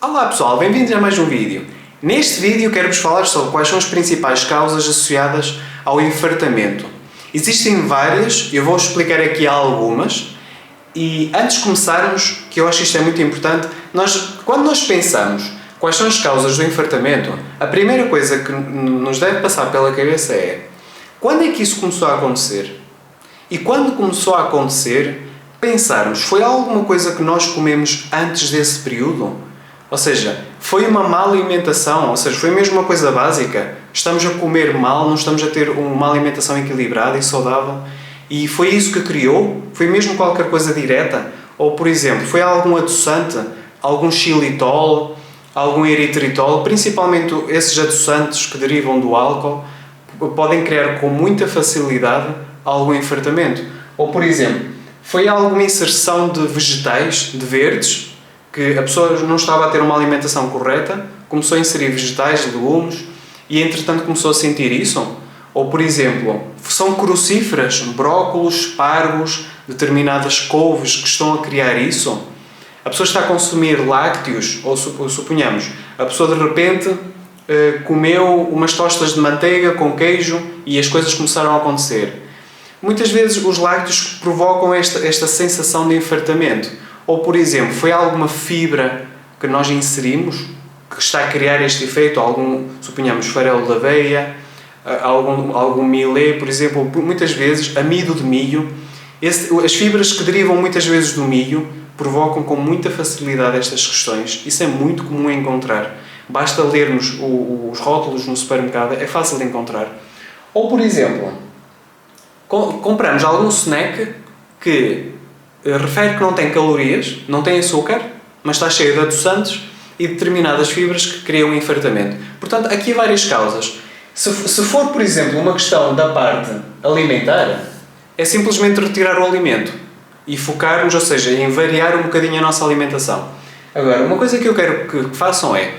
Olá pessoal, bem-vindos a mais um vídeo. Neste vídeo quero-vos falar sobre quais são as principais causas associadas ao infartamento. Existem várias, eu vou explicar aqui algumas. E antes de começarmos, que eu acho que isto é muito importante, quando nós pensamos quais são as causas do infartamento, a primeira coisa que nos deve passar pela cabeça é: quando é que isso começou a acontecer? E quando começou a acontecer, pensarmos, foi alguma coisa que nós comemos antes desse período? Ou seja, foi uma má alimentação, ou seja, foi mesmo uma coisa básica. Estamos a comer mal, não estamos a ter uma alimentação equilibrada e saudável. E foi isso que criou? Foi mesmo qualquer coisa direta? Ou, por exemplo, foi algum adoçante, algum xilitol, algum eritritol, principalmente esses adoçantes que derivam do álcool, podem criar com muita facilidade algum infartamento. Ou, por exemplo, foi alguma inserção de vegetais, de verdes, que a pessoa não estava a ter uma alimentação correta, começou a inserir vegetais, legumes, e entretanto começou a sentir isso? Ou, por exemplo, são crucíferas, brócolos, espargos, determinadas couves que estão a criar isso? A pessoa está a consumir lácteos, ou suponhamos, a pessoa de repente comeu umas tostas de manteiga com queijo e as coisas começaram a acontecer. Muitas vezes os lácteos provocam esta sensação de infartamento. Ou, por exemplo, foi alguma fibra que nós inserimos que está a criar este efeito, suponhamos, farelo de aveia, algum milê, por exemplo, muitas vezes amido de milho. As fibras que derivam muitas vezes do milho provocam com muita facilidade estas questões. Isso é muito comum encontrar. Basta lermos os rótulos no supermercado, é fácil de encontrar. Ou, por exemplo, compramos algum snack que refere que não tem calorias, não tem açúcar, mas está cheio de adoçantes e determinadas fibras que criam infartamento. Portanto, aqui há várias causas. Se for, por exemplo, uma questão da parte alimentar, é simplesmente retirar o alimento e focarmos, ou seja, em variar um bocadinho a nossa alimentação. Agora, uma coisa que eu quero que façam é: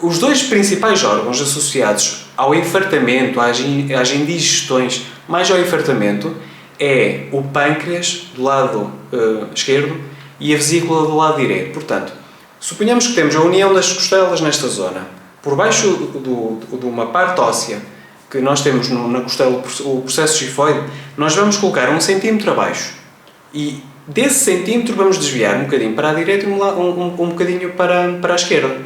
os dois principais órgãos associados ao infartamento, às indigestões, mais ao infartamento, é o pâncreas do lado esquerdo e a vesícula do lado direito. Portanto, suponhamos que temos a união das costelas nesta zona. Por baixo de uma parte óssea que nós temos na costela, o processo gifoide, nós vamos colocar 1 centímetro abaixo. E desse centímetro vamos desviar um bocadinho para a direita e um bocadinho para a esquerda.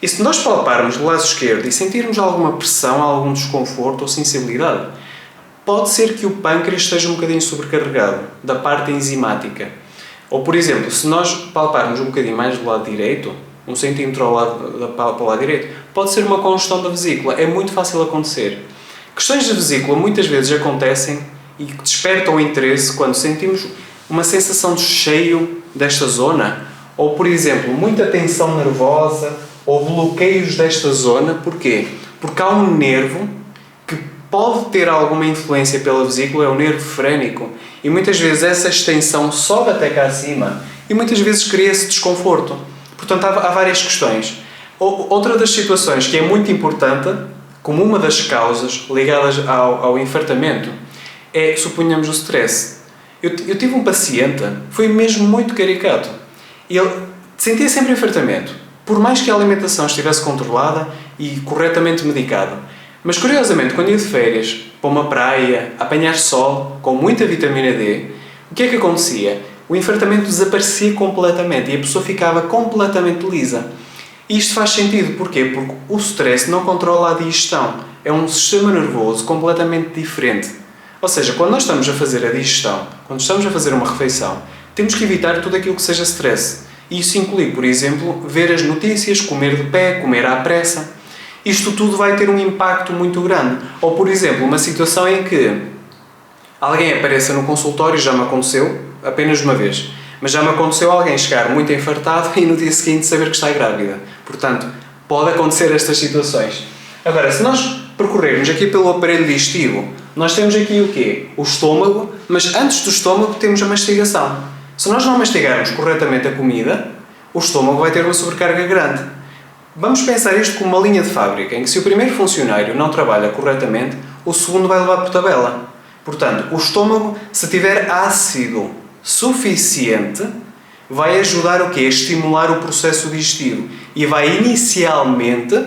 E se nós palparmos do lado esquerdo e sentirmos alguma pressão, algum desconforto ou sensibilidade, pode ser que o pâncreas esteja um bocadinho sobrecarregado da parte enzimática. Ou, por exemplo, se nós palparmos um bocadinho mais do lado direito, 1 centímetro para o lado direito, pode ser uma congestão da vesícula. É muito fácil acontecer. Questões da vesícula muitas vezes acontecem e despertam o interesse quando sentimos uma sensação de cheio desta zona. Ou, por exemplo, muita tensão nervosa ou bloqueios desta zona. Porquê? Porque há um nervo pode ter alguma influência pela vesícula, é o nervo frénico, e muitas vezes essa extensão sobe até cá acima e muitas vezes cria-se desconforto. Portanto, há várias questões. Outra das situações que é muito importante, como uma das causas ligadas ao infartamento, é, suponhamos, o stress. Eu tive um paciente, foi mesmo muito caricato, e ele sentia sempre infartamento, por mais que a alimentação estivesse controlada e corretamente medicada. Mas, curiosamente, quando ia de férias, para uma praia, a apanhar sol, com muita vitamina D, o que é que acontecia? O infartamento desaparecia completamente e a pessoa ficava completamente lisa. E isto faz sentido. Porquê? Porque o stress não controla a digestão. É um sistema nervoso completamente diferente. Ou seja, quando nós estamos a fazer a digestão, quando estamos a fazer uma refeição, temos que evitar tudo aquilo que seja stress. E isso inclui, por exemplo, ver as notícias, comer de pé, comer à pressa. Isto tudo vai ter um impacto muito grande. Ou, por exemplo, uma situação em que alguém apareça no consultório, já me aconteceu, apenas uma vez, mas já me aconteceu alguém chegar muito infartado e no dia seguinte saber que está grávida. Portanto, pode acontecer estas situações. Agora, se nós percorrermos aqui pelo aparelho digestivo, nós temos aqui o quê? O estômago, mas antes do estômago temos a mastigação. Se nós não mastigarmos corretamente a comida, o estômago vai ter uma sobrecarga grande. Vamos pensar isto como uma linha de fábrica, em que se o primeiro funcionário não trabalha corretamente, o segundo vai levar por tabela. Portanto, o estômago, se tiver ácido suficiente, vai ajudar o quê? A estimular o processo digestivo e vai inicialmente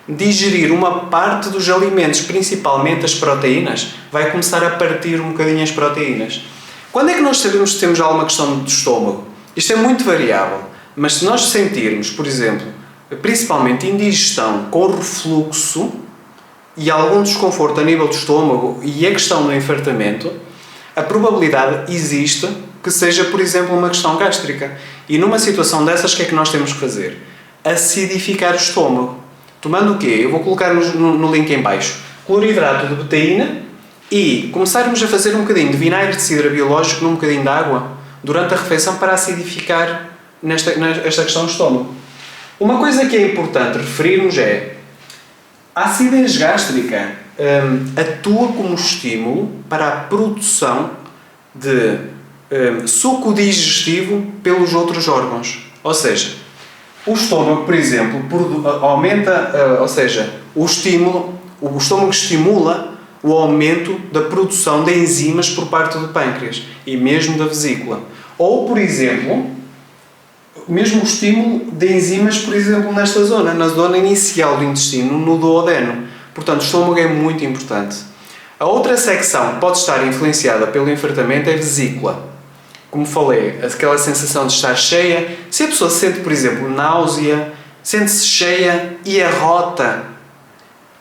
digerir uma parte dos alimentos, principalmente as proteínas, vai começar a partir um bocadinho as proteínas. Quando é que nós sabemos que temos alguma questão do estômago? Isto é muito variável, mas se nós sentirmos, por exemplo, principalmente indigestão com refluxo e algum desconforto a nível do estômago e a questão do enfartamento, a probabilidade existe que seja, por exemplo, uma questão gástrica. E numa situação dessas, o que é que nós temos que fazer? Acidificar o estômago. Tomando o quê? Eu vou colocar no link em baixo. Cloridrato de betaína e começarmos a fazer um bocadinho de vinagre de cidra biológico num bocadinho de água durante a refeição para acidificar esta questão do estômago. Uma coisa que é importante referirmos é a acidez gástrica atua como estímulo para a produção de suco digestivo pelos outros órgãos. Ou seja, o estômago, por exemplo, aumenta, ou seja, o estômago estimula o aumento da produção de enzimas por parte do pâncreas e mesmo da vesícula. Ou, por exemplo, mesmo o estímulo de enzimas, por exemplo, nesta zona, na zona inicial do intestino, no duodeno. Portanto, o estômago é muito importante. A outra secção que pode estar influenciada pelo enfartamento é a vesícula. Como falei, aquela sensação de estar cheia. Se a pessoa sente, por exemplo, náusea, sente-se cheia e arrota.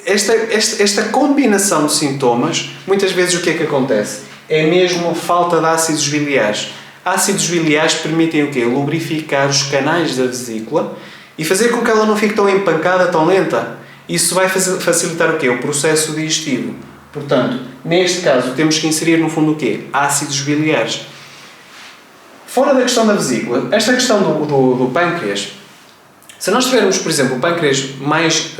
Esta combinação de sintomas, muitas vezes o que é que acontece? É mesmo a falta de ácidos biliares. Ácidos biliares permitem o quê? Lubrificar os canais da vesícula e fazer com que ela não fique tão empancada, tão lenta. Isso vai facilitar o quê? O processo digestivo. Portanto, neste caso, temos que inserir no fundo o quê? Ácidos biliares. Fora da questão da vesícula, esta questão do pâncreas, se nós tivermos, por exemplo, o pâncreas mais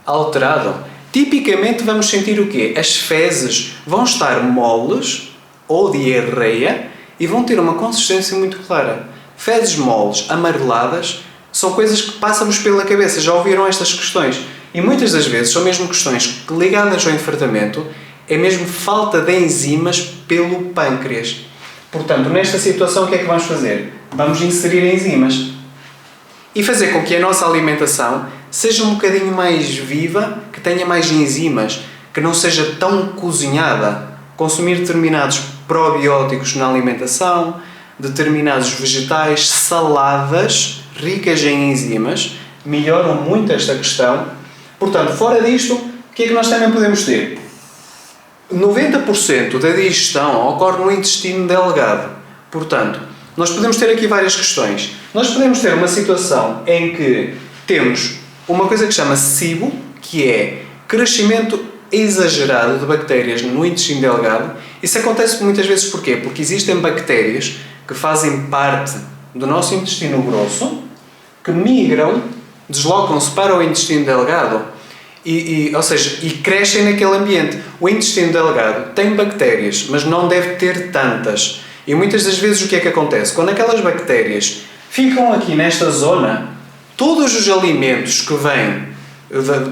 alterado, tipicamente vamos sentir o quê? As fezes vão estar moles ou diarreia e vão ter uma consistência muito clara. Fezes moles, amareladas, são coisas que passam-nos pela cabeça. Já ouviram estas questões? E muitas das vezes são mesmo questões ligadas ao enfartamento, é mesmo falta de enzimas pelo pâncreas. Portanto, nesta situação, o que é que vamos fazer? Vamos inserir enzimas e fazer com que a nossa alimentação seja um bocadinho mais viva, que tenha mais enzimas, que não seja tão cozinhada. Consumir determinados probióticos na alimentação, determinados vegetais, saladas ricas em enzimas, melhoram muito esta questão. Portanto, fora disto, o que é que nós também podemos ter? 90% da digestão ocorre no intestino delgado. Portanto, nós podemos ter aqui várias questões. Nós podemos ter uma situação em que temos uma coisa que chama-se SIBO, que é crescimento exagerado de bactérias no intestino delgado. Isso acontece muitas vezes porquê? Porque existem bactérias que fazem parte do nosso intestino grosso, que migram, deslocam-se para o intestino delgado ou seja, crescem naquele ambiente. O intestino delgado tem bactérias, mas não deve ter tantas. E muitas das vezes o que é que acontece? Quando aquelas bactérias ficam aqui nesta zona, todos os alimentos que vêm,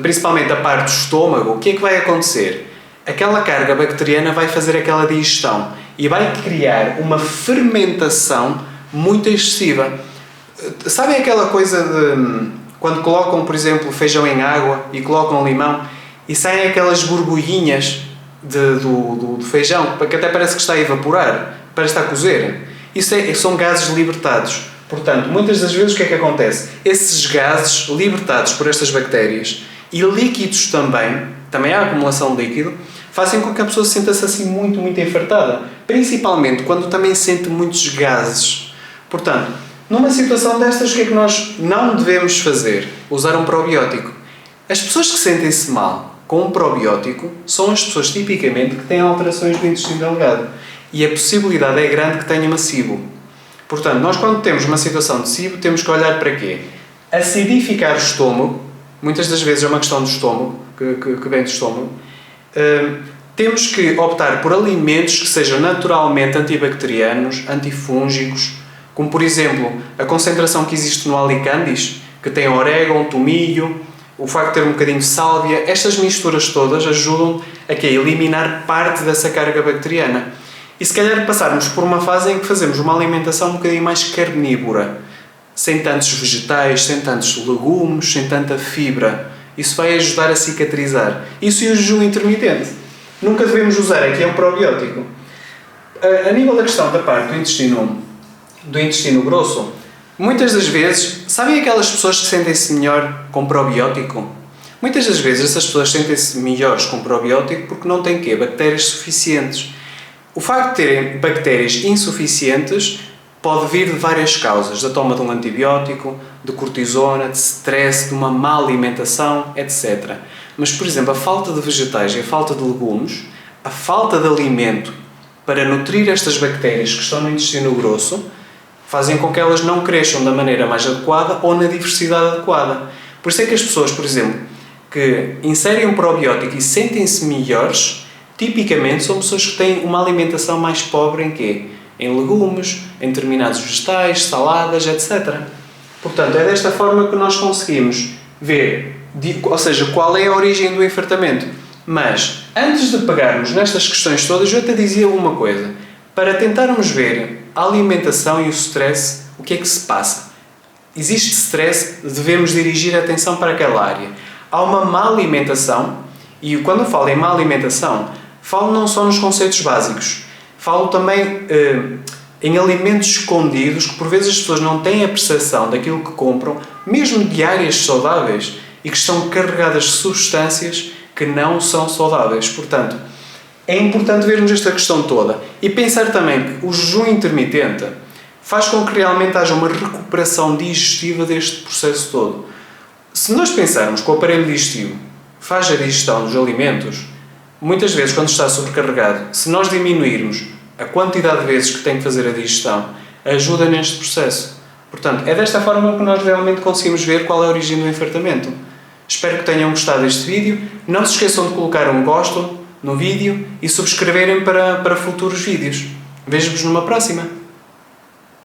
principalmente da parte do estômago, o que é que vai acontecer? Aquela carga bacteriana vai fazer aquela digestão e vai criar uma fermentação muito excessiva. Sabem aquela coisa de quando colocam, por exemplo, feijão em água e colocam limão e saem aquelas borbulhinhas do feijão, que até parece que está a evaporar, parece que está a cozer? Isso são gases libertados. Portanto, muitas das vezes o que é que acontece? Esses gases libertados por estas bactérias e líquidos também há acumulação de líquido, fazem com que a pessoa se sinta-se assim muito, muito enfartada. Principalmente quando também sente muitos gases. Portanto, numa situação destas, o que é que nós não devemos fazer? Usar um probiótico. As pessoas que sentem-se mal com um probiótico são as pessoas tipicamente que têm alterações do intestino delgado. E a possibilidade é grande que tenham uma SIBO. Portanto, nós quando temos uma situação de SIBO, temos que olhar para quê? Acidificar o estômago. Muitas das vezes é uma questão do estômago, que vem do estômago. Temos que optar por alimentos que sejam naturalmente antibacterianos, antifúngicos, como por exemplo a concentração que existe no alicandis, que tem orégano, tomilho, o facto de ter um bocadinho de sálvia. Estas misturas todas ajudam a eliminar parte dessa carga bacteriana. E se calhar passarmos por uma fase em que fazemos uma alimentação um bocadinho mais carnívora, sem tantos vegetais, sem tantos legumes, sem tanta fibra. Isso vai ajudar a cicatrizar. Isso e o jejum intermitente. Nunca devemos usar aqui um probiótico. A nível da questão da parte do intestino grosso, muitas das vezes, sabem aquelas pessoas que sentem-se melhor com probiótico? Muitas das vezes essas pessoas sentem-se melhores com probiótico porque não têm quê? Bactérias suficientes. O facto de terem bactérias insuficientes pode vir de várias causas, da toma de um antibiótico, de cortisona, de stress, de uma má alimentação, etc. Mas, por exemplo, a falta de vegetais e a falta de legumes, a falta de alimento para nutrir estas bactérias que estão no intestino grosso, fazem com que elas não cresçam da maneira mais adequada ou na diversidade adequada. Por isso é que as pessoas, por exemplo, que inserem um probiótico e sentem-se melhores, tipicamente são pessoas que têm uma alimentação mais pobre em quê? Em legumes, em determinados vegetais, saladas, etc. Portanto, é desta forma que nós conseguimos ver, ou seja, qual é a origem do enfartamento. Mas, antes de pegarmos nestas questões todas, eu até dizia uma coisa. Para tentarmos ver a alimentação e o stress, o que é que se passa? Existe stress, devemos dirigir a atenção para aquela área. Há uma má alimentação, e quando eu falo em má alimentação, falo não só nos conceitos básicos, falo também em alimentos escondidos que por vezes as pessoas não têm a percepção daquilo que compram, mesmo de áreas saudáveis, e que estão carregadas de substâncias que não são saudáveis. Portanto, é importante vermos esta questão toda e pensar também que o jejum intermitente faz com que realmente haja uma recuperação digestiva deste processo todo. Se nós pensarmos que o aparelho digestivo faz a digestão dos alimentos, muitas vezes quando está sobrecarregado, se nós diminuirmos a quantidade de vezes que tem que fazer a digestão, ajuda neste processo. Portanto, é desta forma que nós realmente conseguimos ver qual é a origem do enfartamento. Espero que tenham gostado deste vídeo. Não se esqueçam de colocar um gosto no vídeo e subscreverem para futuros vídeos. Vejo-vos numa próxima.